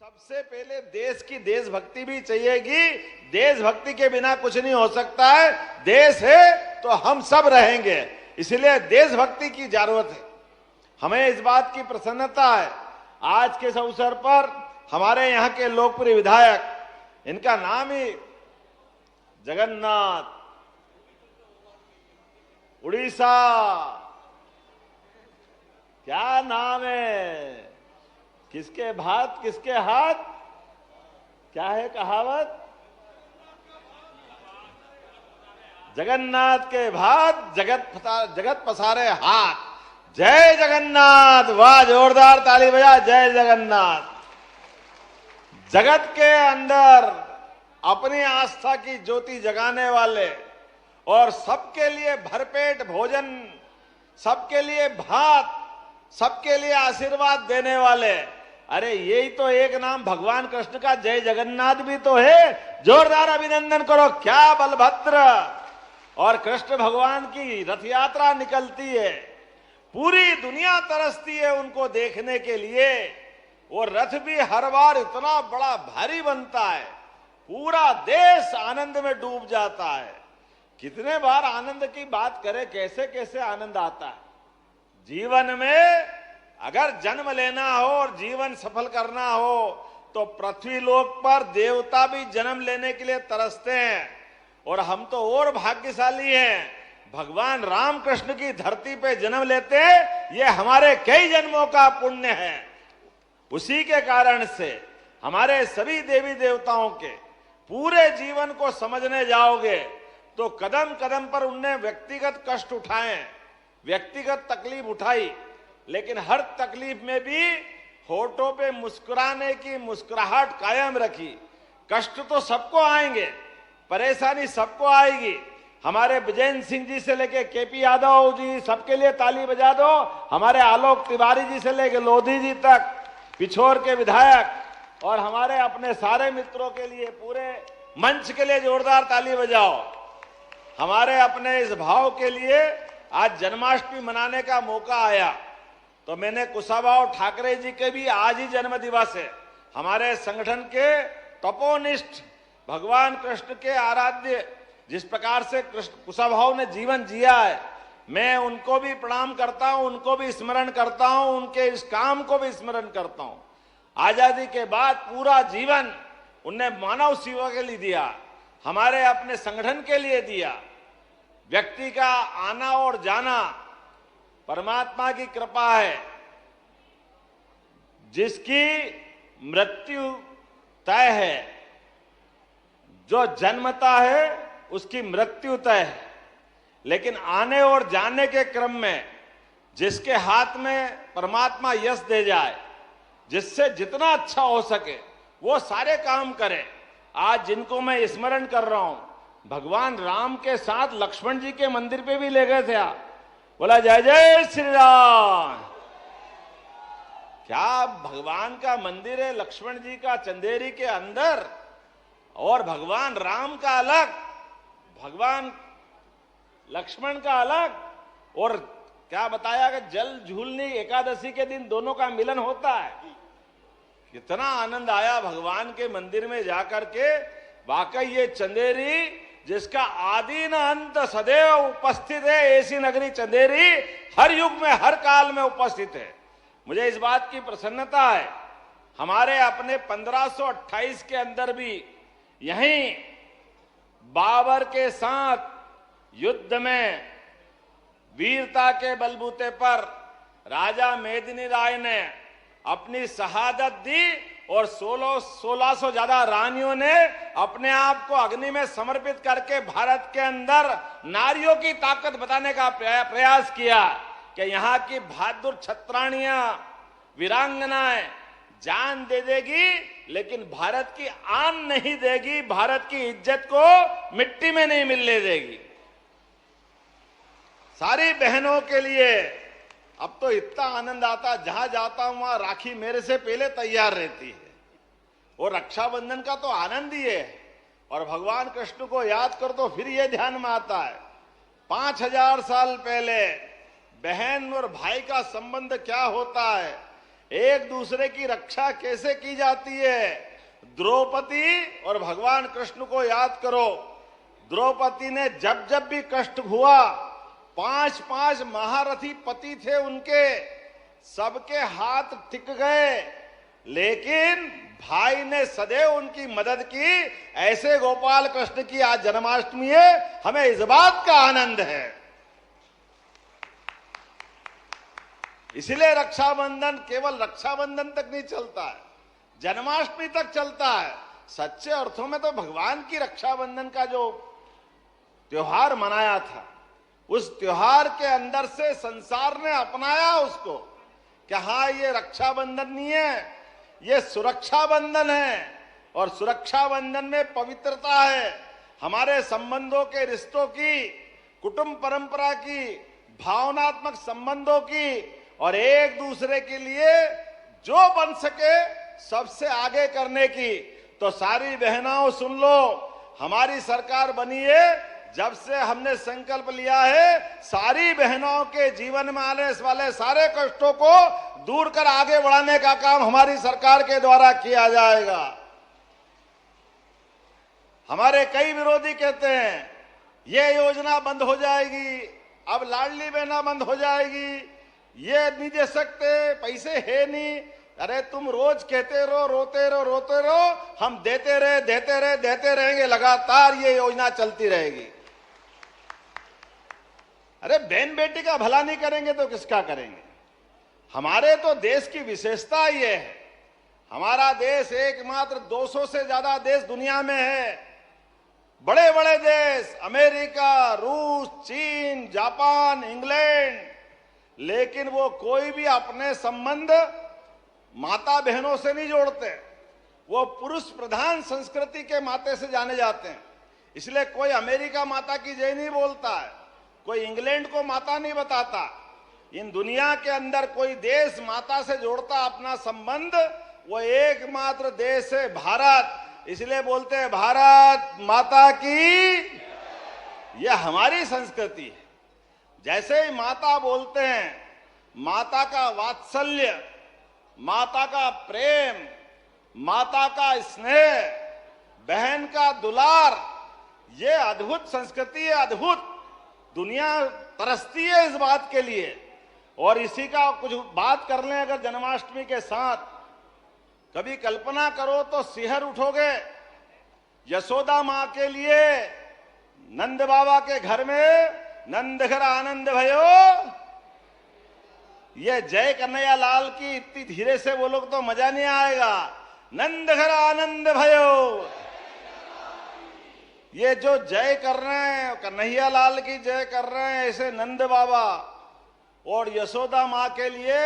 सबसे पहले देश की देशभक्ति भी चाहिएगी। देशभक्ति के बिना कुछ नहीं हो सकता है। देश है तो हम सब रहेंगे, इसलिए देशभक्ति की जरूरत है। हमें इस बात की प्रसन्नता है, आज के इस अवसर पर हमारे यहाँ के लोकप्रिय विधायक, इनका नाम ही जगन्नाथ, उड़ीसा, क्या नाम है, किसके भात किसके हाथ, क्या है कहावत, जगन्नाथ के भात जगत पसारे हाथ। जय जगन्नाथ, वाह जोरदार ताली बजा, जय जगन्नाथ। जगत के अंदर अपनी आस्था की ज्योति जगाने वाले और सबके लिए भरपेट भोजन, सबके लिए भात, सबके लिए आशीर्वाद देने वाले, अरे यही तो एक नाम भगवान कृष्ण का जय जगन्नाथ भी तो है। जोरदार अभिनंदन करो, क्या बलभद्र। और कृष्ण भगवान की रथ यात्रा निकलती है, पूरी दुनिया तरसती है उनको देखने के लिए। वो रथ भी हर बार इतना बड़ा भारी बनता है, पूरा देश आनंद में डूब जाता है। कितने बार आनंद की बात करें, कैसे कैसे आनंद आता है। जीवन में अगर जन्म लेना हो और जीवन सफल करना हो तो पृथ्वी लोक पर देवता भी जन्म लेने के लिए तरसते हैं, और हम तो और भाग्यशाली हैं, भगवान राम कृष्ण की धरती पे जन्म लेते हैं। ये हमारे कई जन्मों का पुण्य है। उसी के कारण से हमारे सभी देवी देवताओं के पूरे जीवन को समझने जाओगे तो कदम कदम पर उनने व्यक्तिगत कष्ट उठाए, व्यक्तिगत तकलीफ उठाई, लेकिन हर तकलीफ में भी होठों पे मुस्कुराने की मुस्कुराहट कायम रखी। कष्ट तो सबको आएंगे, परेशानी सबको आएगी। हमारे विजेंद्र सिंह जी से लेके केपी यादव जी, सबके लिए ताली बजा दो। हमारे आलोक तिवारी जी से लेके लोधी जी तक, पिछोर के विधायक, और हमारे अपने सारे मित्रों के लिए, पूरे मंच के लिए जोरदार ताली बजाओ। हमारे अपने इस भाव के लिए आज जन्माष्टमी मनाने का मौका आया, तो मैंने कुशाभाऊ ठाकरे जी के भी आज ही जन्म दिवस है। हमारे संगठन के तपोनिष्ठ भगवान कृष्ण के आराध्य, जिस प्रकार से कुशाभाऊ ने जीवन जिया है, मैं उनको भी प्रणाम करता हूं, उनको भी स्मरण करता हूं, उनके इस काम को भी स्मरण करता हूं। आजादी के बाद पूरा जीवन उनने मानव सेवा के लिए दिया, हमारे अपने संगठन के लिए दिया। व्यक्ति का आना और जाना परमात्मा की कृपा है, जिसकी मृत्यु तय है, जो जन्मता है उसकी मृत्यु तय है, लेकिन आने और जाने के क्रम में जिसके हाथ में परमात्मा यश दे जाए, जिससे जितना अच्छा हो सके वो सारे काम करे। आज जिनको मैं स्मरण कर रहा हूं, भगवान राम के साथ लक्ष्मण जी के मंदिर पे भी ले गए थे आप, बोला जय जय श्री राम। क्या भगवान का मंदिर है लक्ष्मण जी का चंदेरी के अंदर, और भगवान राम का अलग, भगवान लक्ष्मण का अलग। और क्या बताया कि जल झूलनी एकादशी के दिन दोनों का मिलन होता है। कितना आनंद आया भगवान के मंदिर में जाकर के। वाकई ये चंदेरी, जिसका आदि न अंत सदैव उपस्थित है, ऐसी नगरी चंदेरी हर युग में हर काल में उपस्थित है। मुझे इस बात की प्रसन्नता है, हमारे अपने 1528 के अंदर भी यहीं बाबर के साथ युद्ध में वीरता के बलबूते पर राजा मेदिनी राय ने अपनी शहादत दी, और 1600 ज्यादा रानियों ने अपने आप को अग्नि में समर्पित करके भारत के अंदर नारियों की ताकत बताने का प्रयास किया कि यहाँ की बहादुर छत्राणियां, वीरांगनाएं जान दे देगी, लेकिन भारत की आन नहीं देगी, भारत की इज्जत को मिट्टी में नहीं मिलने देगी। सारी बहनों के लिए अब तो इतना आनंद आता, जहां जाता हूं वहां राखी मेरे से पहले तैयार रहती है। और रक्षाबंधन का तो आनंद ही है, और भगवान कृष्ण को याद कर तो फिर ये ध्यान में आता है 5000 साल पहले बहन और भाई का संबंध क्या होता है, एक दूसरे की रक्षा कैसे की जाती है। द्रौपदी और भगवान कृष्ण को याद करो। द्रौपदी ने जब जब भी कष्ट हुआ, 5 महारथी पति थे उनके, सबके हाथ टिक गए, लेकिन भाई ने सदैव उनकी मदद की। ऐसे गोपाल कृष्ण की आज जन्माष्टमी है, हमें इस बात का आनंद है। इसलिए रक्षाबंधन केवल रक्षाबंधन तक नहीं चलता है, जन्माष्टमी तक चलता है। सच्चे अर्थों में तो भगवान की रक्षाबंधन का जो त्योहार मनाया था, उस त्योहार के अंदर से संसार ने अपनाया उसको कि हाँ, ये रक्षाबंधन नहीं है, ये सुरक्षा बंधन है। और सुरक्षा बंधन में पवित्रता है, हमारे संबंधों के, रिश्तों की, कुटुंब परंपरा की, भावनात्मक संबंधों की, और एक दूसरे के लिए जो बन सके सबसे आगे करने की। तो सारी बहनों सुन लो, हमारी सरकार बनी है, जब से हमने संकल्प लिया है सारी बहनों के जीवन में आने वाले सारे कष्टों को दूर कर आगे बढ़ाने का काम हमारी सरकार के द्वारा किया जाएगा। हमारे कई विरोधी कहते हैं ये योजना बंद हो जाएगी, अब लाडली बहना बंद हो जाएगी, ये नहीं दे सकते, पैसे है नहीं। अरे तुम रोज कहते रहो, रोते रहो, हम देते रहेंगे, लगातार ये योजना चलती रहेगी। अरे बहन बेटी का भला नहीं करेंगे तो किसका करेंगे। हमारे तो देश की विशेषता ये है, हमारा देश एकमात्र 200 से ज्यादा देश दुनिया में है, बड़े बड़े देश, अमेरिका, रूस, चीन, जापान, इंग्लैंड, लेकिन वो कोई भी अपने संबंध माता बहनों से नहीं जोड़ते, वो पुरुष प्रधान संस्कृति के माते से जाने जाते हैं। इसलिए कोई अमेरिका माता की जय नहीं बोलता है, कोई इंग्लैंड को माता नहीं बताता। इन दुनिया के अंदर कोई देश माता से जोड़ता अपना संबंध, वो एकमात्र देश है भारत। इसलिए बोलते हैं भारत माता की, यह हमारी संस्कृति है। जैसे ही माता बोलते हैं, माता का वात्सल्य, माता का प्रेम, माता का स्नेह, बहन का दुलार, ये अद्भुत संस्कृति है, अद्भुत। दुनिया तरसती है इस बात के लिए। और इसी का कुछ बात कर लें अगर जन्माष्टमी के साथ, कभी कल्पना करो तो सिहर उठोगे। यशोदा मां के लिए नंद बाबा के घर में नंद घर आनंद भयो, ये जय कन्हैया लाल की इतनी धीरे से बोलोगे तो मजा नहीं आएगा। नंद घर आनंद भयो, ये जो जय कर रहे हैं, कन्हैया लाल की जय कर रहे हैं, ऐसे नंद बाबा और यशोदा मां के लिए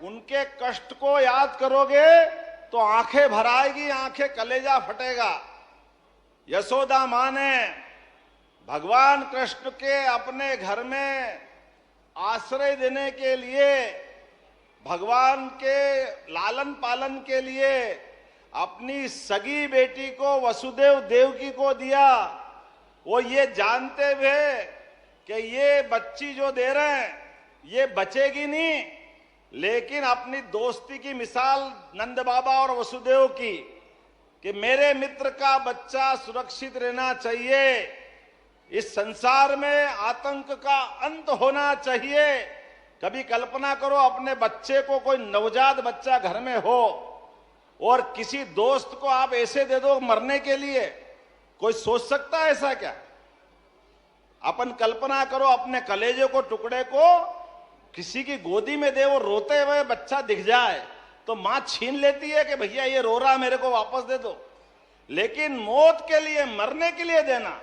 उनके कष्ट को याद करोगे तो आंखें भर आएगी, आंखें, कलेजा फटेगा। यशोदा मां ने भगवान कृष्ण के अपने घर में आश्रय देने के लिए, भगवान के लालन पालन के लिए अपनी सगी बेटी को वसुदेव देवकी को दिया। वो ये जानते हुए कि ये बच्ची जो दे रहे हैं ये बचेगी नहीं, लेकिन अपनी दोस्ती की मिसाल नंद बाबा और वसुदेव की कि मेरे मित्र का बच्चा सुरक्षित रहना चाहिए, इस संसार में आतंक का अंत होना चाहिए। कभी कल्पना करो अपने बच्चे को, कोई नवजात बच्चा घर में हो और किसी दोस्त को आप ऐसे दे दो मरने के लिए, कोई सोच सकता है ऐसा क्या? अपन कल्पना करो अपने कलेजे को, टुकड़े को किसी की गोदी में दे, वो रोते हुए बच्चा दिख जाए तो मां छीन लेती है कि भैया ये रो रहा, मेरे को वापस दे दो। लेकिन मौत के लिए, मरने के लिए देना,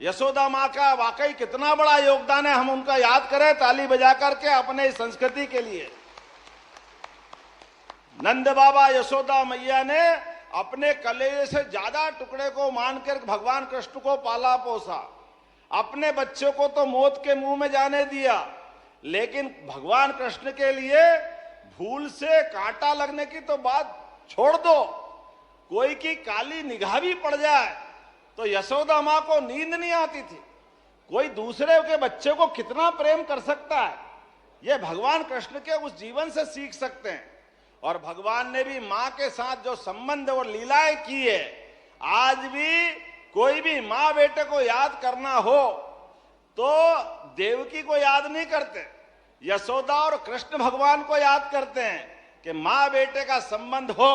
यशोदा मां का वाकई कितना बड़ा योगदान है। हम उनका याद करें ताली बजा करके अपने संस्कृति के लिए। नंद बाबा यशोदा मैया ने अपने कलेजे से ज्यादा टुकड़े को मानकर भगवान कृष्ण को पाला पोसा। अपने बच्चों को तो मौत के मुंह में जाने दिया, लेकिन भगवान कृष्ण के लिए भूल से कांटा लगने की तो बात छोड़ दो, कोई की काली निगाह भी पड़ जाए तो यशोदा मां को नींद नहीं आती थी। कोई दूसरे के बच्चे को कितना प्रेम कर सकता है, यह भगवान कृष्ण के उस जीवन से सीख सकते हैं। और भगवान ने भी मां के साथ जो संबंध और लीलाएं की है, आज भी कोई भी मां बेटे को याद करना हो तो देवकी को याद नहीं करते, यशोदा और कृष्ण भगवान को याद करते हैं कि मां बेटे का संबंध हो